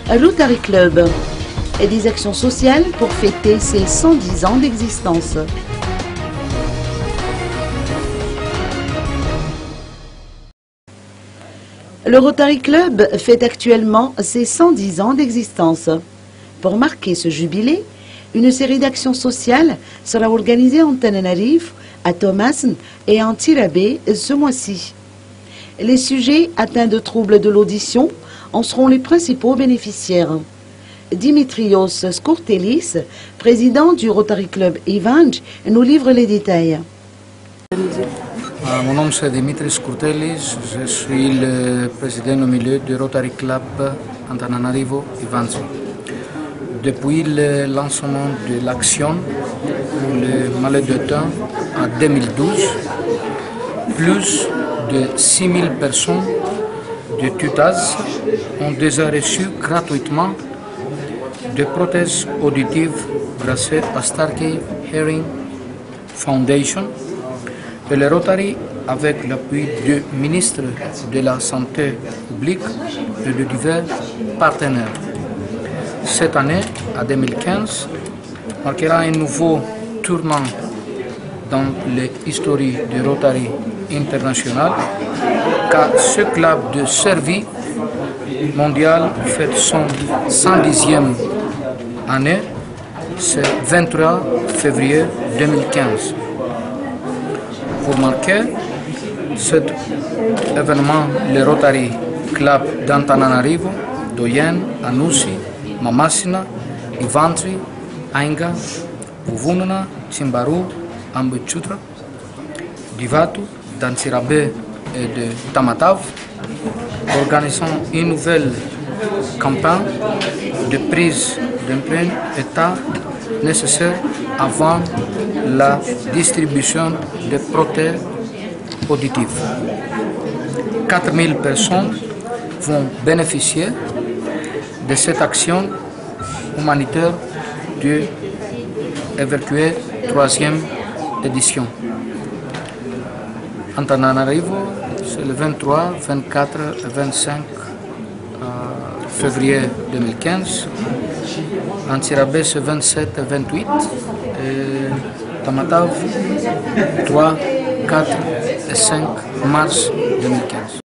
Rotary Club et des actions sociales pour fêter ses 110 ans d'existence. Le Rotary Club fête actuellement ses 110 ans d'existence. Pour marquer ce jubilé, une série d'actions sociales sera organisée en Tananarive, à Thomasin et en Tirabé ce mois-ci. Les sujets atteints de troubles de l'audition en seront les principaux bénéficiaires. Dimitrios Skourtelis, président du Rotary Club Ivange, nous livre les détails. Mon nom c'est Dimitris Skourtelis, je suis le président nominé du Rotary Club Antananarivo Ivange. Depuis le lancement de l'action pour le malade de temps en 2012, plus de 6000 personnes de tout âge ont déjà reçu gratuitement des prothèses auditives grâce à Starkey Hearing Foundation et le Rotary, avec l'appui du ministre de la Santé publique et de divers partenaires. Cette année, en 2015, marquera un nouveau tournant dans l'histoire du Rotary international, car ce club de service mondial fête son 110e année, c'est 23 février 2015. Pour marquer cet événement, le Rotary Club d'Antananarivo, Doyen, Anussi, Mamasina, Ivantri, Ainga, Uvunana, Chimbaru, Ambuchutra, Divatu, d'Antirabé et de Tamatav, organisant une nouvelle campagne de prise d'empreintes état nécessaire avant la distribution de prothèses auditives. 4000 personnes vont bénéficier de cette action humanitaire de évacuer 3e édition. Antananarivo, c'est le 23, 24 et 25 février 2015. Antirabé, c'est 27 et 28. Et Tamatav, 3, 4 et 5 mars 2015.